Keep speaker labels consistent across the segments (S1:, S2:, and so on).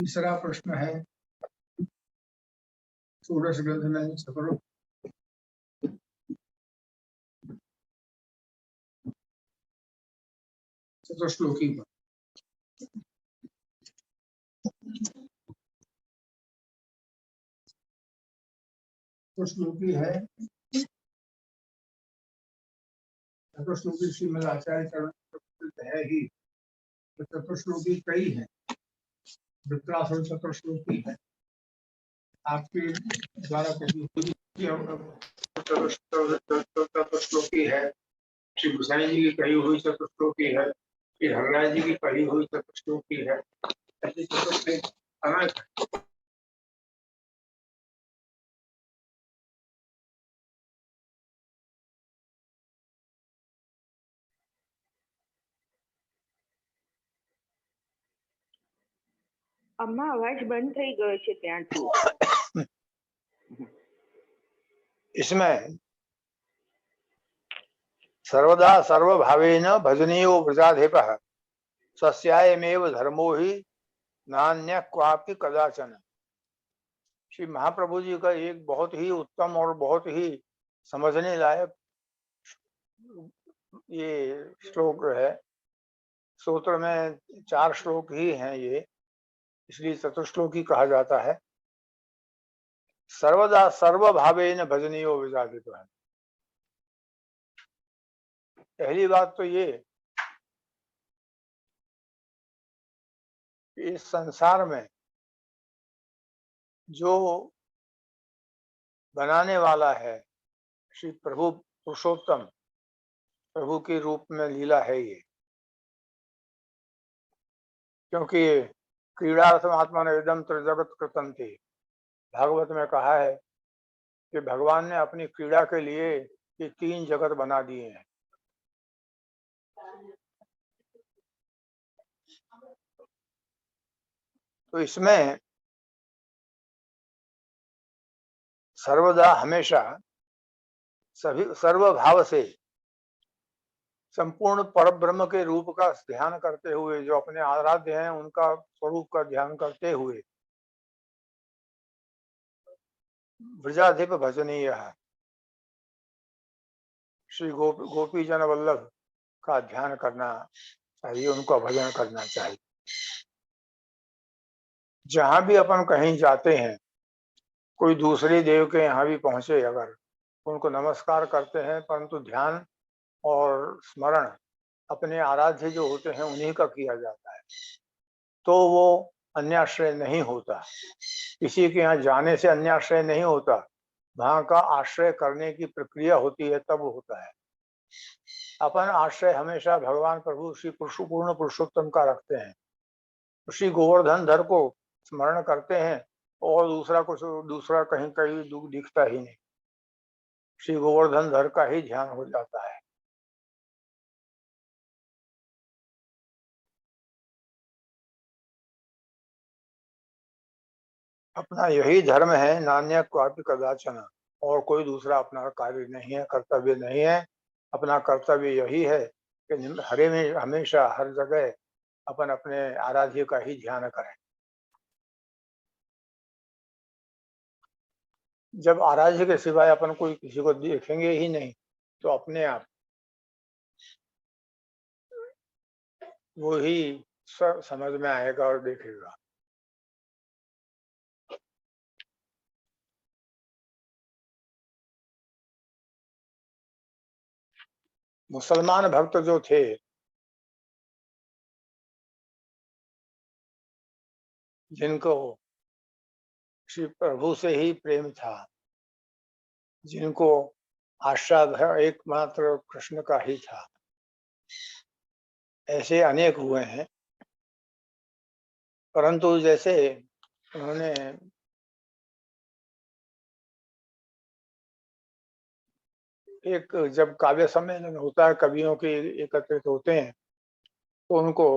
S1: तीसरा प्रश्न है षोडश ग्रंथ में चतुश्लोकी पर। चतुश्लोकी है, चतुश्लोकी श्रीमद आचार्य चरण है ही, तो चतुश्लोकी कई है। वृत्रासुर चतुश्लोकी है, आपके द्वारा चतुश्लोकी है, श्री गोसाई जी की कही हुई चतुश्लोकी है, श्री हरराज जी की कही हुई चतुश्लोकी है। ऐसी चतुश्लोकी अनेक है।
S2: अम्मा अवाज बंद થઈ ગયો છે ત્યાંથી।
S3: इसमें सर्वदा सर्वभावेन भजनीयो व्रजाधिपः सस्यायमेव धर्मो ही नान्य क्वापि कदाचन। श्री महाप्रभु जी का एक बहुत ही उत्तम और बहुत ही समझने लायक ये श्लोक है। सूत्र में 4 श्लोक ही हैं ये, इसलिए चतुश्लोकी कहा जाता है। सर्वदा सर्वभावेन भजनीयो व्रजाधिपः। पहली बात तो ये, इस संसार में जो बनाने वाला है श्री प्रभु पुरुषोत्तम, प्रभु के रूप में लीला है ये। क्योंकि क्रीड़ार्थम आत्मा ने इदम त्रिजगत कृतं थी, भागवत में कहा है कि भगवान ने अपनी क्रीड़ा के लिए ये 3 जगत बना दिए हैं। तो इसमें सर्वदा हमेशा सभी सर्वभाव से संपूर्ण परब्रह्म के रूप का ध्यान करते हुए, जो अपने आराध्य हैं उनका स्वरूप का ध्यान करते हुए व्रजाधिप भजनीय है, श्री गोपी जन वल्लभ का ध्यान करना चाहिए, उनका भजन करना चाहिए। जहां भी अपन कहीं जाते हैं, कोई दूसरे देव के यहाँ भी पहुंचे, अगर उनको नमस्कार करते हैं, परंतु ध्यान और स्मरण अपने आराध्य जो होते हैं उन्हीं का किया जाता है, तो वो अन्याश्रय नहीं होता। किसी के यहाँ जाने से अन्याश्रय नहीं होता, वहां का आश्रय करने की प्रक्रिया होती है, तब होता है। अपन आश्रय हमेशा भगवान प्रभु श्री पूर्ण पुरुषोत्तम का रखते हैं, श्री गोवर्धन धर को स्मरण करते हैं, और दूसरा कहीं कहीं दिखता ही नहीं, श्री गोवर्धन धर का ही ध्यान हो जाता है। अपना यही धर्म है, नान्य क्वापि कदाचन, और कोई दूसरा अपना कार्य नहीं है, कर्तव्य नहीं है। अपना कर्तव्य यही है कि हरे में हमेशा हर जगह अपन अपने आराध्य का ही ध्यान करें। जब आराध्य के सिवाय अपन कोई किसी को देखेंगे ही नहीं, तो अपने आप वो ही सब समझ में आएगा और देखेगा। मुसलमान भक्त जो थे, जिनको श्री प्रभु से ही प्रेम था, जिनको आश्रय एकमात्र कृष्ण का ही था, ऐसे अनेक हुए हैं। परंतु जैसे उन्होंने एक, जब काव्य सम्मेलन होता है, कवियों के एकत्रित होते हैं, तो उनको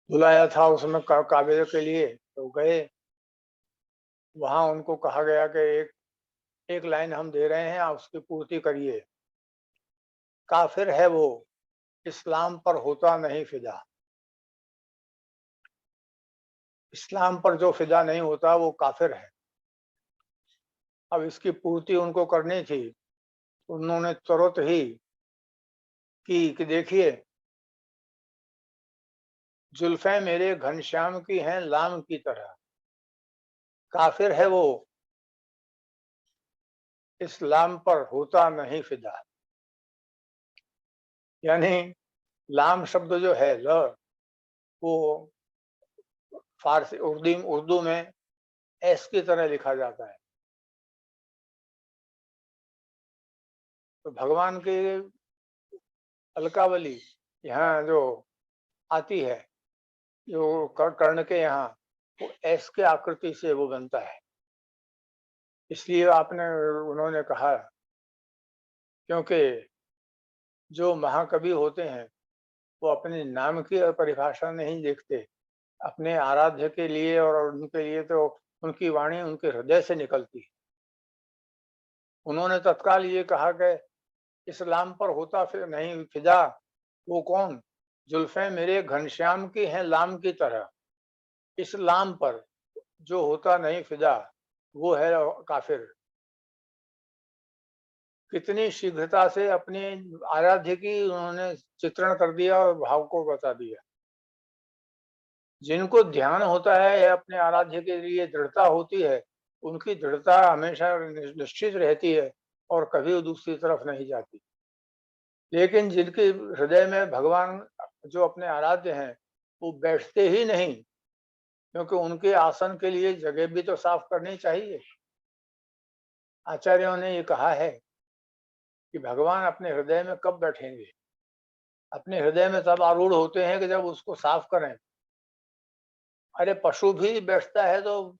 S3: बुलाया था उसमें काव्य के लिए, तो गए। वहां उनको कहा गया कि एक लाइन हम दे रहे हैं, आप उसकी पूर्ति करिए। काफिर है वो, इस्लाम पर होता नहीं फिदा। इस्लाम पर जो फिदा नहीं होता वो काफिर है। अब इसकी पूर्ति उनको करनी थी, उन्होंने तुरंत ही कि देखिए, जुल्फें मेरे घनश्याम की हैं लाम की तरह। काफिर है वो, इस्लाम पर होता नहीं फिदा। यानी लाम शब्द जो है ल, वो फारसी उर्दू में एस की तरह लिखा जाता है। तो भगवान की अलकावली यहाँ जो आती है, जो कर्ण के यहाँ, वो एस के आकृति से वो बनता है। इसलिए उन्होंने कहा, क्योंकि जो महाकवि होते हैं वो अपने नाम की परिभाषा नहीं देखते, अपने आराध्य के लिए और उनके लिए तो उनकी वाणी उनके हृदय से निकलती है। उन्होंने तत्काल ये कहा कि इस्लाम पर होता फिर नहीं फिदा वो कौन? जुल्फें मेरे घनश्याम की हैं लाम की तरह। इस्लाम पर जो होता नहीं फिदा वो है काफिर। कितनी शीघ्रता से अपने आराध्य की उन्होंने चित्रण कर दिया और भाव को बता दिया। जिनको ध्यान होता है अपने आराध्य के लिए, दृढ़ता होती है, उनकी दृढ़ता हमेशा निश्चित रहती है और कभी दूसरी तरफ नहीं जाती। लेकिन जिनके हृदय में भगवान जो अपने आराध्य हैं वो बैठते ही नहीं, क्योंकि उनके आसन के लिए जगह भी तो साफ करनी चाहिए। आचार्यों ने ये कहा है कि भगवान अपने हृदय में कब बैठेंगे? अपने हृदय में तब आरूढ़ होते हैं कि जब उसको साफ करें। अरे पशु भी बैठता है तो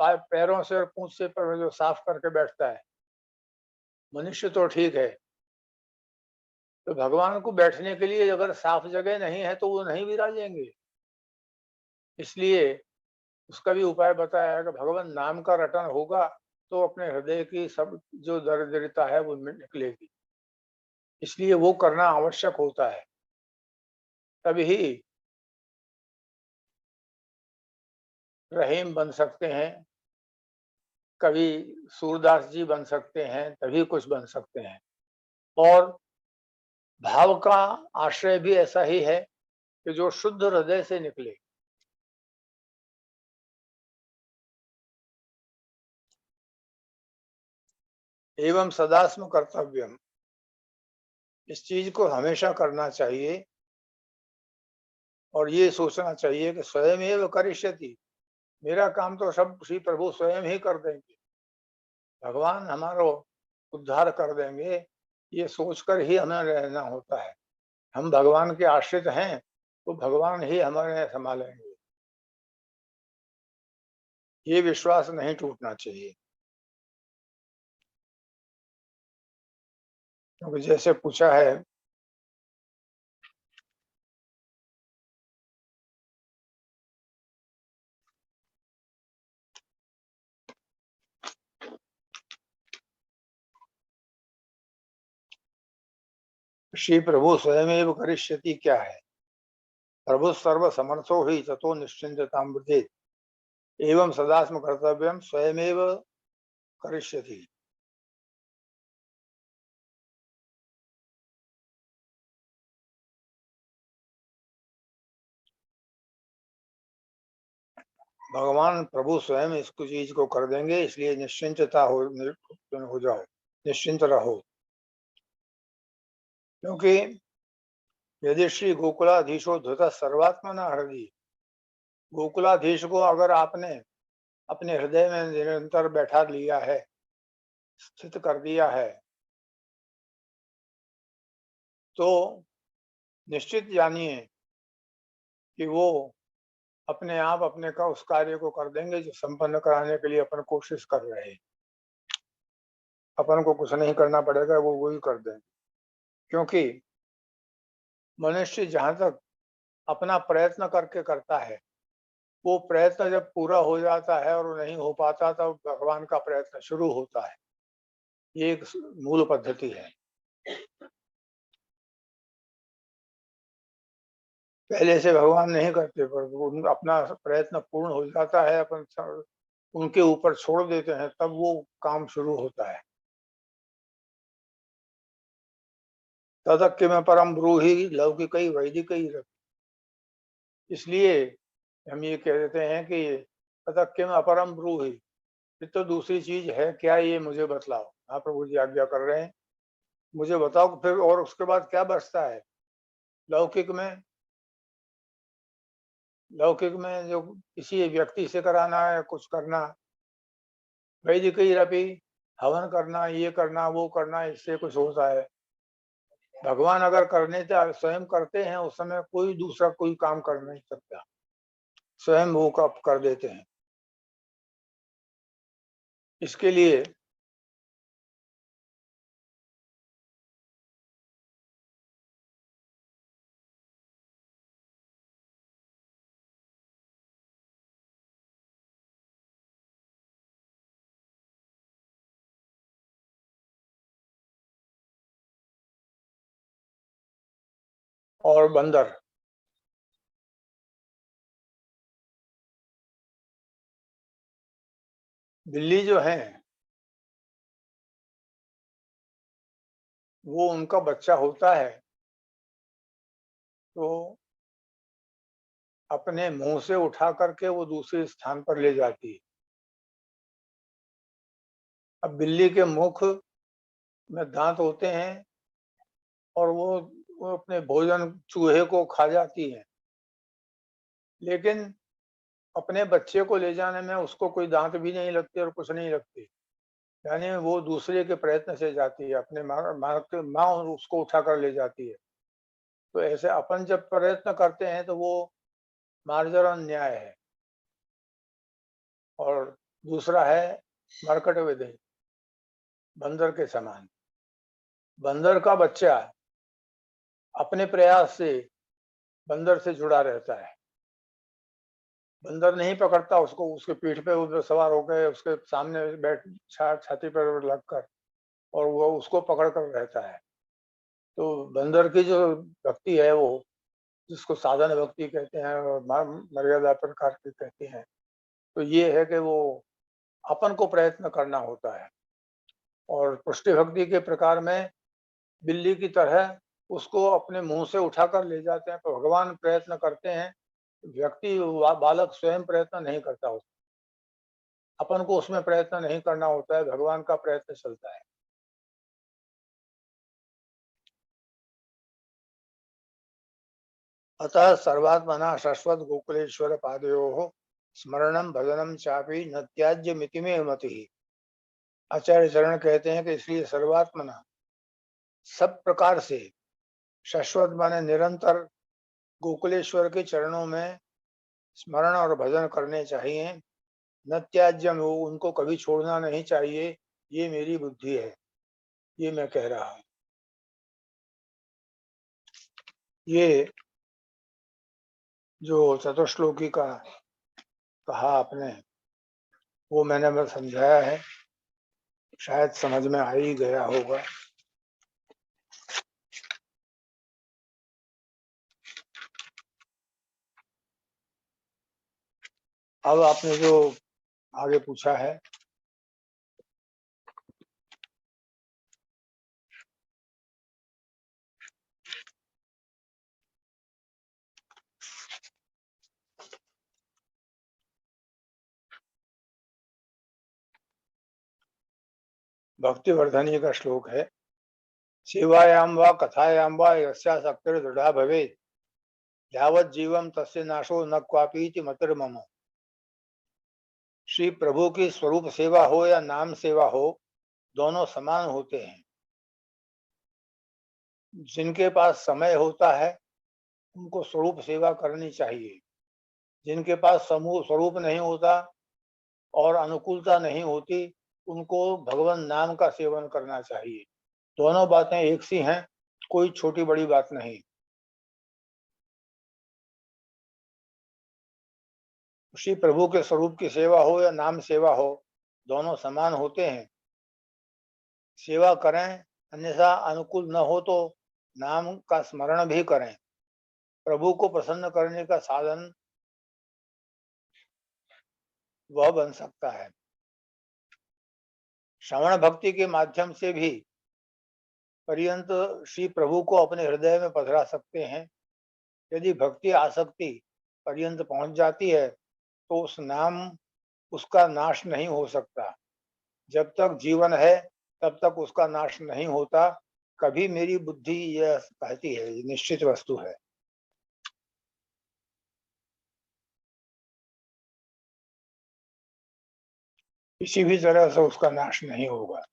S3: पैरों से और पूंछ से पर जो साफ करके बैठता है। मनुष्य तो ठीक है, तो भगवान को बैठने के लिए अगर साफ जगह नहीं है तो वो नहीं विराजेंगे। इसलिए उसका भी उपाय बताया है कि भगवान नाम का रटन होगा तो अपने हृदय की सब जो दरिद्रता है वो निकलेगी। इसलिए वो करना आवश्यक होता है, तभी रहीम बन सकते हैं, कभी सूरदास जी बन सकते हैं, तभी कुछ बन सकते हैं। और भाव का आश्रय भी ऐसा ही है कि जो शुद्ध हृदय से निकले। एवं सदास्म कर्तव्यम, इस चीज को हमेशा करना चाहिए और ये सोचना चाहिए कि स्वयं एव करिष्यति, मेरा काम तो सब श्री प्रभु स्वयं ही कर देंगे, भगवान हमारा उद्धार कर देंगे। ये सोचकर ही हमें रहना होता है। हम भगवान के आश्रित हैं तो भगवान ही हमारे संभालेंगे। ये विश्वास नहीं टूटना चाहिए। क्योंकि जैसे पूछा है, श्री प्रभु स्वयं करिष्यति क्या है? प्रभु सर्व समर्थो ही ततो निश्चिंततां व्रजेत्, एवं सदास्म कर्तव्यम स्वयमेव करिष्यति। भगवान प्रभु स्वयं इसको चीज को कर देंगे, इसलिए निश्चिंतता हो जाओ, निश्चिंत रहो। क्योंकि यदि श्री गोकुलाधीशो धृत सर्वात्मना हृदय, गोकुलाधीश को अगर आपने अपने हृदय में निरंतर बैठा लिया है, स्थित कर दिया है, तो निश्चित जानिए कि वो अपने आप अपने का उस कार्य को कर देंगे जो संपन्न कराने के लिए अपन कोशिश कर रहे हैं। अपन को कुछ नहीं करना पड़ेगा, वो वही कर देंगे। क्योंकि मनुष्य जहां तक अपना प्रयत्न करके करता है, वो प्रयत्न जब पूरा हो जाता है और नहीं हो पाता तब भगवान का प्रयत्न शुरू होता है। ये एक मूल पद्धति है। पहले से भगवान नहीं करते, पर अपना प्रयत्न पूर्ण हो जाता है, अपन उनके ऊपर छोड़ देते हैं, तब वो काम शुरू होता है। तदक्य में परम ब्रूहि लौकिक वैदिक, इसलिए हम ये कह देते हैं कि तदक्य में अपरम ब्रूहि, ये तो दूसरी चीज है क्या, ये मुझे बतलाओ। हाँ प्रभु जी आज्ञा कर रहे हैं, मुझे बताओ फिर, और उसके बाद क्या बचता है। लौकिक में, लौकिक में जो किसी व्यक्ति से कराना है कुछ करना, वैदिक रपी हवन करना, ये करना वो करना, इससे कुछ होता है। भगवान अगर करने स्वयं करते हैं, उस समय कोई दूसरा कोई काम कर नहीं सकता, स्वयं वो कर देते हैं। इसके लिए और बंदर, बिल्ली जो है वो उनका बच्चा होता है तो अपने मुंह से उठा करके वो दूसरे स्थान पर ले जाती है। अब बिल्ली के मुख में दांत होते हैं और वो अपने भोजन चूहे को खा जाती है, लेकिन अपने बच्चे को ले जाने में उसको कोई दांत भी नहीं लगते और कुछ नहीं लगती, यानी वो दूसरे के प्रयत्न से जाती है, अपने माँ उसको उठा कर ले जाती है। तो ऐसे अपन जब प्रयत्न करते हैं तो वो मार्जन न्याय है। और दूसरा है मरकट विधि, बंदर के समान। बंदर का बच्चा अपने प्रयास से बंदर से जुड़ा रहता है, बंदर नहीं पकड़ता उसको, उसके पीठ पे वो सवार होकर उसके सामने बैठ छाती पर लगकर, और वो उसको पकड़ कर रहता है। तो बंदर की जो भक्ति है, वो जिसको साधन भक्ति कहते हैं और मर्यादा प्रकार की कहते हैं, तो ये है कि वो अपन को प्रयत्न करना होता है। और पुष्टि भक्ति के प्रकार में बिल्ली की तरह उसको अपने मुंह से उठाकर ले जाते हैं, तो भगवान प्रयत्न करते हैं, व्यक्ति बालक स्वयं प्रयत्न नहीं करता, अपन को उसमें प्रयत्न नहीं करना होता है, भगवान का प्रयत्न चलता है। अतः सर्वात्मना शाश्वत गोकुलेश्वर पादयोः स्मरणम भजनम चापि न त्याज्य मिति में मति। आचार्य चरण कहते हैं कि इसलिए सर्वात्मना, सब प्रकार से, शाश्वत माने निरंतर, गोकुलेश्वर के चरणों में स्मरण और भजन करने चाहिए। न त्याज्यम, उनको कभी छोड़ना नहीं चाहिए, ये मेरी बुद्धि है, ये मैं कह रहा हूं। ये जो चतुश्लोकी का कहा आपने, वो मैंने बस समझाया है, शायद समझ में आ ही गया होगा। अब आपने जो आगे पूछा है, भक्तिवर्धनी का श्लोक है, सेवायां वा कथायां वा यस्यासक्तिर् दृढ़ा भवेत् यावत् जीवम तस्य नाशो न क्वापीति मतिर्मम। श्री प्रभु की स्वरूप सेवा हो या नाम सेवा हो, दोनों समान होते हैं। जिनके पास समय होता है उनको स्वरूप सेवा करनी चाहिए, जिनके पास समूह स्वरूप नहीं होता और अनुकूलता नहीं होती, उनको भगवान नाम का सेवन करना चाहिए। दोनों बातें एक सी हैं, कोई छोटी बड़ी बात नहीं। श्री प्रभु के स्वरूप की सेवा हो या नाम सेवा हो, दोनों समान होते हैं। सेवा करें, अन्यथा अनुकूल न हो तो नाम का स्मरण भी करें। प्रभु को प्रसन्न करने का साधन वह बन सकता है। श्रवण भक्ति के माध्यम से भी पर्यंत श्री प्रभु को अपने हृदय में पधरा सकते हैं। यदि भक्ति आसक्ति पर्यंत पहुंच जाती है तो उस नाम उसका नाश नहीं हो सकता। जब तक जीवन है तब तक उसका नाश नहीं होता। कभी मेरी बुद्धि यह कहती है, ये निश्चित वस्तु है। किसी भी तरह से उसका नाश नहीं होगा।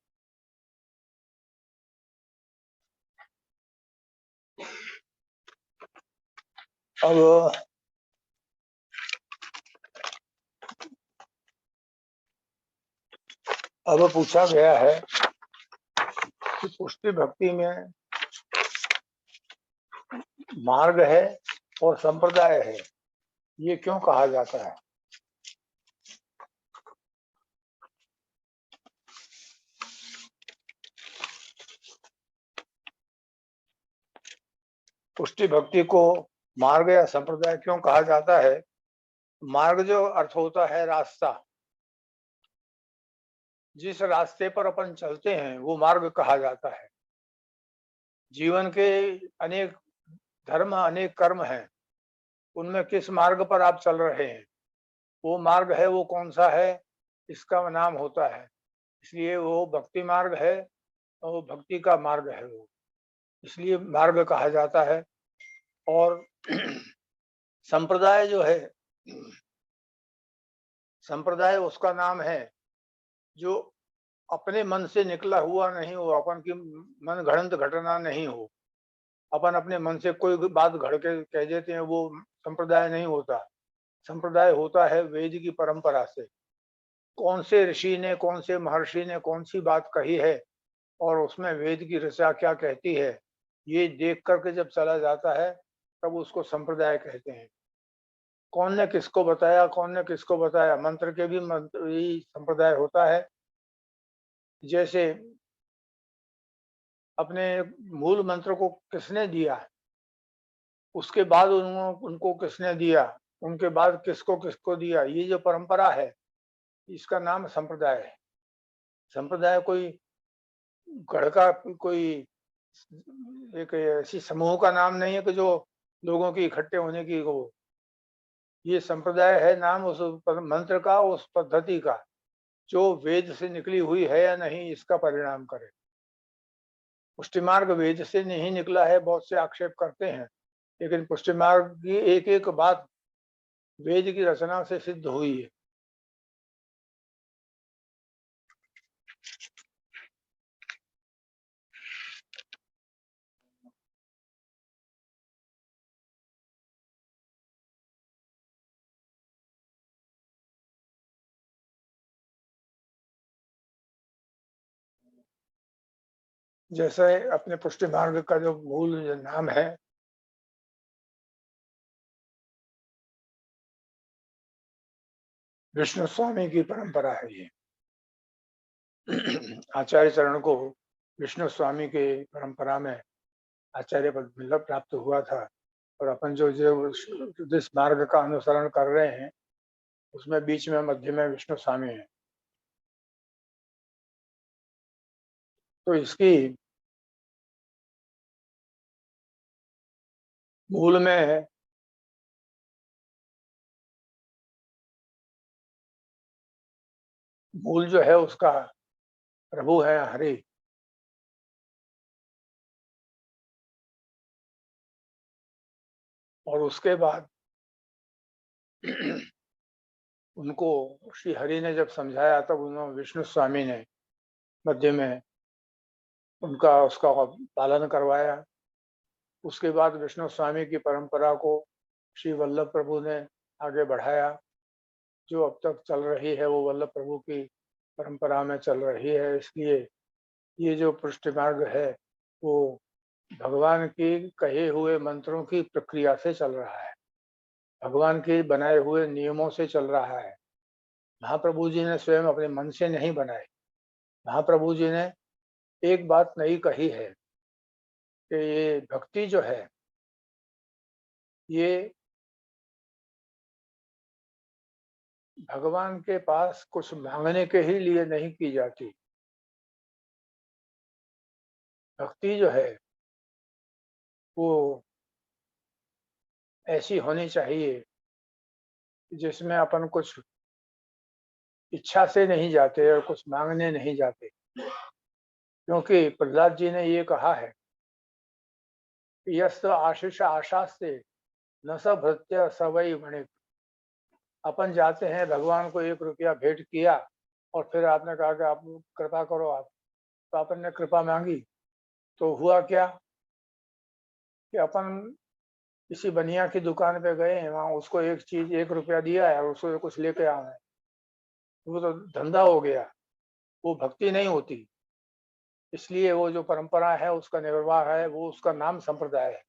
S3: अब पूछा गया है कि पुष्टि भक्ति में मार्ग है और संप्रदाय है, ये क्यों कहा जाता है? पुष्टि भक्ति को मार्ग या संप्रदाय क्यों कहा जाता है? मार्ग जो अर्थ होता है रास्ता, जिस रास्ते पर अपन चलते हैं वो मार्ग कहा जाता है। जीवन के अनेक धर्म अनेक कर्म हैं, उनमें किस मार्ग पर आप चल रहे हैं, वो मार्ग है, वो कौन सा है, इसका नाम होता है। इसलिए वो भक्ति मार्ग है और वो भक्ति का मार्ग है, वो इसलिए मार्ग कहा जाता है। और संप्रदाय जो है, संप्रदाय उसका नाम है जो अपने मन से निकला हुआ नहीं हो, अपन की मन घड़ंत घटना नहीं हो, अपन अपने मन से कोई बात घड़ के कह देते हैं, वो संप्रदाय नहीं होता। संप्रदाय होता है वेद की परंपरा से, कौन से ऋषि ने, कौन से महर्षि ने कौन सी बात कही है और उसमें वेद की ऋचा क्या कहती है, ये देख करके जब चला जाता है तब उसको संप्रदाय कहते हैं। कौन ने किसको बताया, कौन ने किसको बताया, मंत्र के भी मंत्र ही संप्रदाय होता है। जैसे अपने मूल मंत्र को किसने दिया, उसके बाद उनको किसने दिया, उनके बाद किसको किसको दिया, ये जो परंपरा है इसका नाम संप्रदाय है। संप्रदाय कोई गढ़ का कोई एक ऐसी समूह का नाम नहीं है कि जो लोगों की इकट्ठे होने की हो। ये संप्रदाय है नाम उस मंत्र का, उस पद्धति का जो वेद से निकली हुई है या नहीं इसका परिणाम करे। पुष्टि मार्ग वेद से नहीं निकला है, बहुत से आक्षेप करते हैं, लेकिन पुष्टि मार्ग की एक एक बात वेद की रचना से सिद्ध हुई है। जैसे अपने पुष्टि मार्ग का जो मूल नाम है विष्णु स्वामी की परंपरा है। ये आचार्य चरण को विष्णु स्वामी के परंपरा में आचार्य पद प्राप्त हुआ था, और अपन जो जिस मार्ग का अनुसरण कर रहे हैं उसमें बीच में मध्य में विष्णु स्वामी है। तो इसकी मूल में मूल जो है उसका प्रभु है हरि। और उसके बाद उनको श्री हरि ने जब समझाया तब उन्होंने विष्णु स्वामी ने मध्य में उनका उसका पालन करवाया। उसके बाद विष्णु स्वामी की परंपरा को श्री वल्लभ प्रभु ने आगे बढ़ाया। जो अब तक चल रही है वो वल्लभ प्रभु की परंपरा में चल रही है। इसलिए ये जो पुष्टि मार्ग है वो भगवान की कहे हुए मंत्रों की प्रक्रिया से चल रहा है, भगवान के बनाए हुए नियमों से चल रहा है। महाप्रभु जी ने स्वयं अपने मन से नहीं बनाए। महाप्रभु जी ने एक बात नहीं कही है कि ये भक्ति जो है ये भगवान के पास कुछ मांगने के ही लिए नहीं की जाती। भक्ति जो है वो ऐसी होनी चाहिए जिसमें अपन कुछ इच्छा से नहीं जाते और कुछ मांगने नहीं जाते, क्योंकि प्रहलाद जी ने ये कहा है कि यस्त आशीष आशास्ते न स भृत्य स वै वणिक। अपन जाते हैं, भगवान को 1 रुपया भेंट किया और फिर आपने कहा कि आप कृपा करो, आप तो अपन ने कृपा मांगी, तो हुआ क्या कि अपन किसी बनिया की दुकान पे गए हैं, वहां उसको एक चीज 1 रुपया दिया है और उसको कुछ लेके आए हैं, वो तो धंधा हो गया, वो भक्ति नहीं होती। इसलिए वो जो परंपरा है उसका निर्वाह है, वो उसका नाम संप्रदाय है।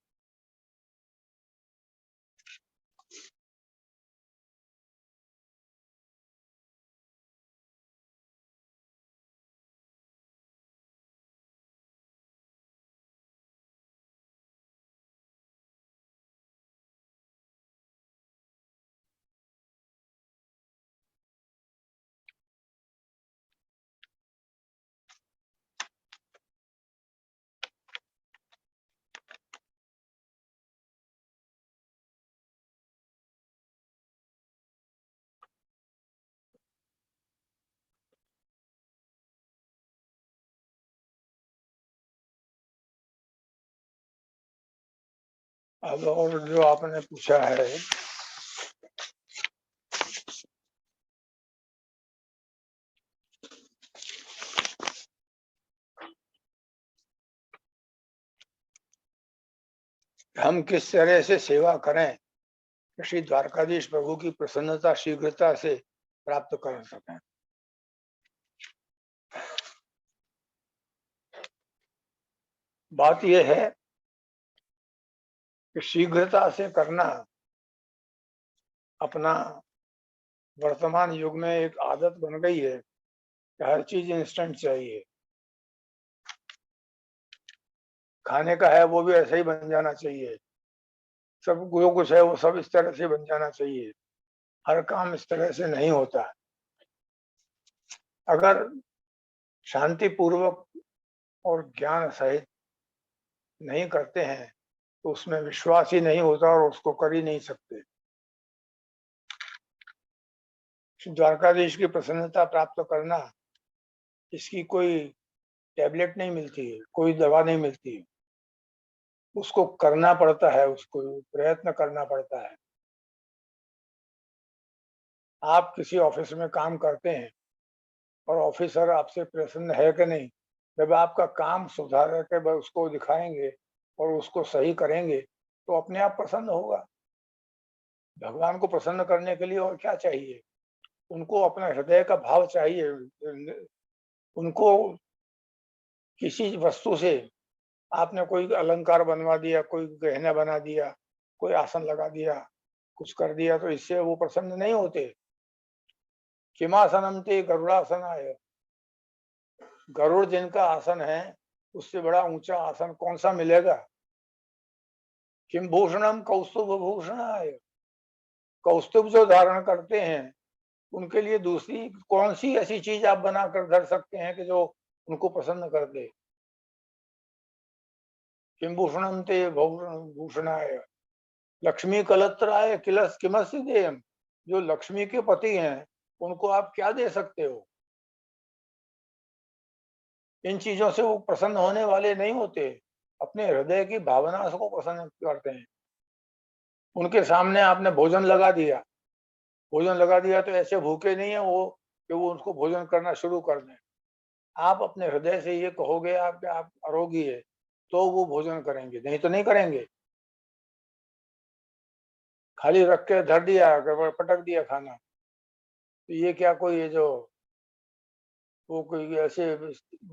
S3: अब और जो आपने पूछा है, हम किस तरह से सेवा करें कि श्री द्वारकाधीश प्रभु की प्रसन्नता शीघ्रता से प्राप्त कर सकें। बात यह है कि शीघ्रता से करना अपना वर्तमान युग में एक आदत बन गई है कि हर चीज इंस्टेंट चाहिए। खाने का है वो भी ऐसे ही बन जाना चाहिए, सब जो कुछ है वो सब इस तरह से बन जाना चाहिए। हर काम इस तरह से नहीं होता। अगर शांति पूर्वक और ज्ञान सहित नहीं करते हैं तो उसमें विश्वास ही नहीं होता और उसको कर ही नहीं सकते। द्वारकाधीश की प्रसन्नता प्राप्त करना, इसकी कोई टैबलेट नहीं मिलती है, कोई दवा नहीं मिलती है, उसको करना पड़ता है, उसको प्रयत्न करना पड़ता है। आप किसी ऑफिस में काम करते हैं और ऑफिसर आपसे प्रसन्न है कि नहीं, जब आपका काम सुधार के उसको दिखाएंगे और उसको सही करेंगे तो अपने आप प्रसन्न होगा। भगवान को प्रसन्न करने के लिए और क्या चाहिए? उनको अपना हृदय का भाव चाहिए। उनको किसी वस्तु से आपने कोई अलंकार बनवा दिया, कोई गहना बना दिया, कोई आसन लगा दिया, कुछ कर दिया, तो इससे वो प्रसन्न नहीं होते। किमासनम ते गरुड़ासनाय, गरुड़ जिनका आसन है उससे बड़ा ऊंचा आसन कौन सा मिलेगा। किम भूषणम कौस्तुभ भूषणाय, कौस्तुभ जो धारण करते हैं उनके लिए दूसरी कौन सी ऐसी चीज आप बना कर धर सकते हैं कि जो उनको प्रसन्न कर दे। किम भूषणम ते भूषणाय, लक्ष्मी कलत्राय किलस किमस्य देयम, जो लक्ष्मी के पति हैं उनको आप क्या दे सकते हो। इन चीजों से वो प्रसन्न होने वाले नहीं होते, अपने हृदय की भावना को प्रसन्न करते हैं। उनके सामने आपने भोजन लगा दिया, भोजन लगा दिया तो ऐसे भूखे नहीं है वो कि वो उनको भोजन करना शुरू कर दें। आप अपने हृदय से ये कहोगे आप आरोगी है तो वो भोजन करेंगे, नहीं तो नहीं करेंगे। खाली रख के धर दिया, पटक दिया खाना, तो ये क्या कोई है जो वो कोई ऐसे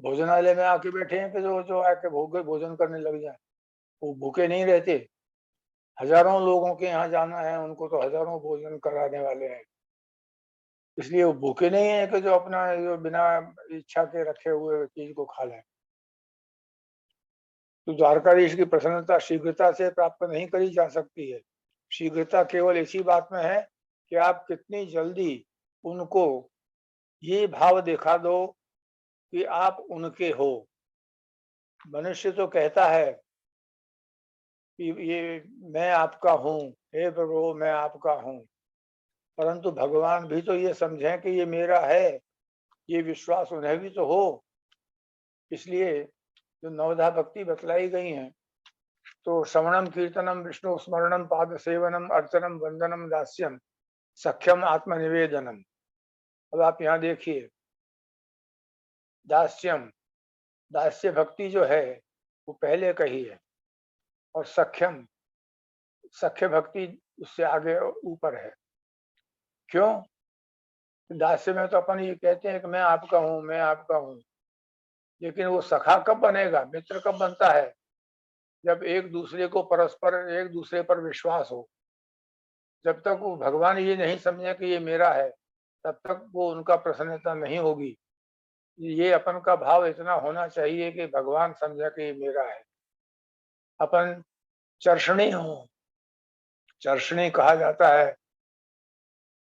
S3: भोजनालय में आके बैठे हैं कि जो जो आके भूखे भोजन करने लग जाए। वो भूखे नहीं रहते। हजारों लोगों के यहाँ जाना है, उनको तो हजारों भोजन कराने वाले हैं, इसलिए वो भूखे नहीं है कि जो अपना जो बिना इच्छा के रखे हुए चीज को खा लें। तो द्वारकाधीश की प्रसन्नता शीघ्रता से प्राप्त नहीं करी जा सकती है। शीघ्रता केवल इसी बात में है कि आप कितनी जल्दी उनको ये भाव दिखा दो कि आप उनके हो। मनुष्य तो कहता है कि ये मैं आपका हूँ, हे प्रभु मैं आपका हूँ, परंतु भगवान भी तो ये समझें कि ये मेरा है, ये विश्वास उन्हें भी तो हो। इसलिए जो नवधा भक्ति बतलाई गई हैं, तो श्रवणम कीर्तनम विष्णु स्मरणम पाद सेवनम अर्चनम वंदनम दास्यम सख्यम आत्मनिवेदनम। अब आप यहाँ देखिए, दास्यम, दास्य भक्ति जो है वो पहले कही है, और सख्यम, सख्य भक्ति उससे आगे ऊपर है। क्यों? दास्य में तो अपन ये कहते हैं कि मैं आपका हूँ, मैं आपका हूँ, लेकिन वो सखा कब बनेगा, मित्र कब बनता है? जब एक दूसरे को परस्पर एक दूसरे पर विश्वास हो। जब तक वो भगवान ये नहीं समझे कि ये मेरा है, तब तक वो उनका प्रसन्नता नहीं होगी। ये अपन का भाव इतना होना चाहिए कि भगवान समझे कि ये मेरा है। अपन चर्षणी हो, चर्षणी कहा जाता है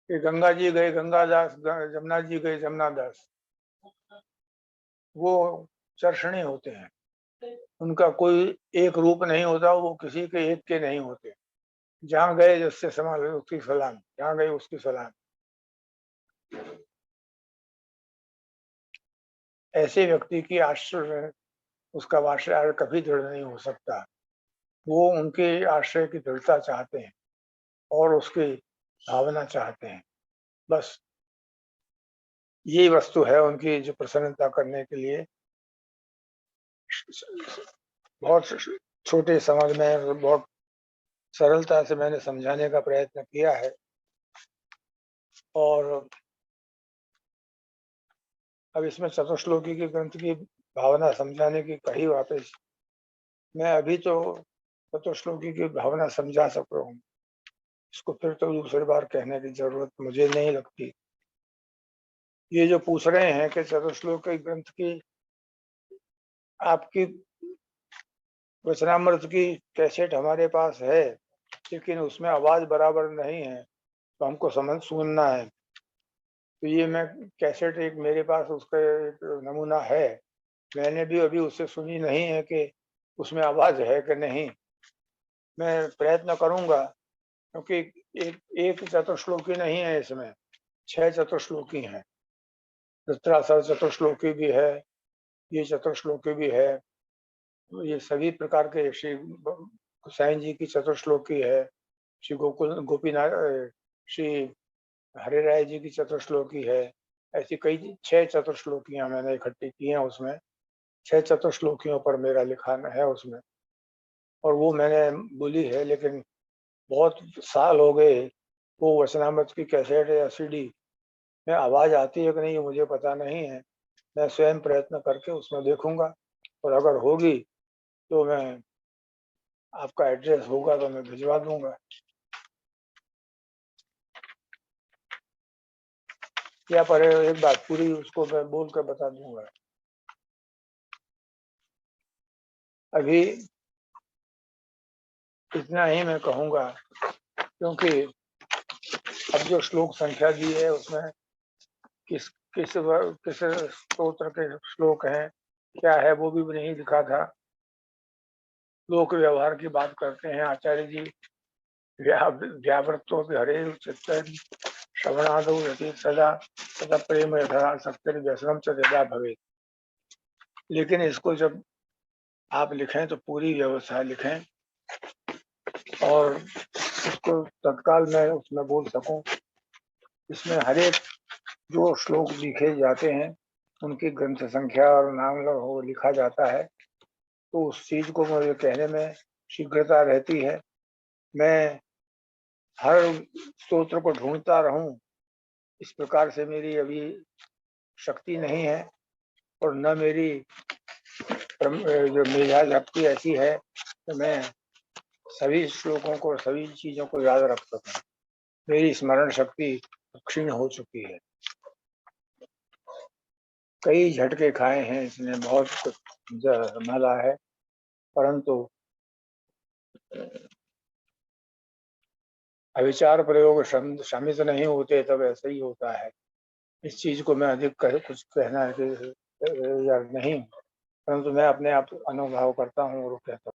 S3: कि गंगा जी गए गंगादास, जमुना जी गए जमुनादास, वो चर्षणी होते हैं। उनका कोई एक रूप नहीं होता, वो किसी के एक के नहीं होते। जहाँ गए जिससे सलाम उसकी सलाम, जहाँ गए उसकी सलाम। ऐसे व्यक्ति की आश्रय में उसका आश्रय कभी दृढ़ नहीं हो सकता। वो उनके आश्रय की दृढ़ता चाहते हैं और उसकी भावना चाहते हैं। बस ये वस्तु है उनकी जो प्रसन्नता करने के लिए बहुत छोटे समझ में बहुत सरलता से मैंने समझाने का प्रयत्न किया है। और अब इसमें चतुश्लोकी के ग्रंथ की भावना समझाने की कही वापस, मैं अभी तो चतुश्लोकी की भावना समझा सक रहा हूँ, इसको फिर तो दूसरी बार कहने की जरूरत मुझे नहीं लगती। ये जो पूछ रहे हैं कि चतुश्लोकी ग्रंथ की आपकी वचनामृत की कैसेट हमारे पास है, लेकिन उसमें आवाज बराबर नहीं है, तो हमको समझ सुनना है। तो ये मैं कैसेट एक मेरे पास उसका एक नमूना है, मैंने भी अभी उससे सुनी नहीं है कि उसमें आवाज है कि नहीं। मैं प्रयत्न करूंगा, क्योंकि एक चतुश्लोकी नहीं है, इसमें 6 चतुश्लोकी हैं। वृत्रासुर चतुश्लोकी भी है, ये चतुश्लोकी भी है, तो ये सभी प्रकार के श्री गोसाई जी की चतुश्लोकी है, श्री गोकुल गोपीनाथ श्री हरे राय जी की चतुश्लोकी है। ऐसी कई 6 चतुश्लोकियां मैंने इकट्ठी की हैं। उसमें 6 चतुश्लोकियों पर मेरा लिखान है उसमें, और वो मैंने बोली है, लेकिन बहुत साल हो गए। वो वचनामृत की कैसेट या सीडी में आवाज आती है कि नहीं मुझे पता नहीं है। मैं स्वयं प्रयत्न करके उसमें देखूंगा, और अगर होगी तो मैं आपका एड्रेस होगा तो मैं भिजवा दूंगा। या पर एक बात पूरी उसको मैं बोल कर बता दूंगा। अभी इतना ही मैं कहूंगा, क्योंकि अब जो श्लोक संख्या दी है उसमें किस किस किस स्तोत्र के श्लोक हैं क्या है वो भी नहीं लिखा था। लोक व्यवहार की बात करते हैं आचार्य जी, व्यावृत्तो हरे चित्तन श्रवणादो रति सदा तथा प्रेम यथा शक्ति व्यसनम च यदा भवे। लेकिन इसको जब आप लिखें तो पूरी व्यवस्था लिखें, और उसको तत्काल मैं उसमें बोल सकूं। इसमें हर एक जो श्लोक लिखे जाते हैं उनकी ग्रंथ संख्या और नाम वो लिखा जाता है, तो उस चीज को मुझे कहने में शीघ्रता रहती है। मैं हर स्तोत्र को ढूंढता रहूं, इस प्रकार से मेरी अभी शक्ति नहीं है, और न मेरी जो मेधा शक्ति ऐसी है तो मैं सभी श्लोकों को सभी चीजों को याद रख सकूं। मेरी स्मरण शक्ति क्षीण हो चुकी है। कई झटके खाए हैं इसने, बहुत कुछ संभाला है, परंतु अविचार प्रयोग शमित नहीं होते तब ऐसा ही होता है। इस चीज को मैं अधिक कुछ कहना है कि या नहीं, परंतु मैं अपने आप अनुभव करता हूँ और कहता हूँ।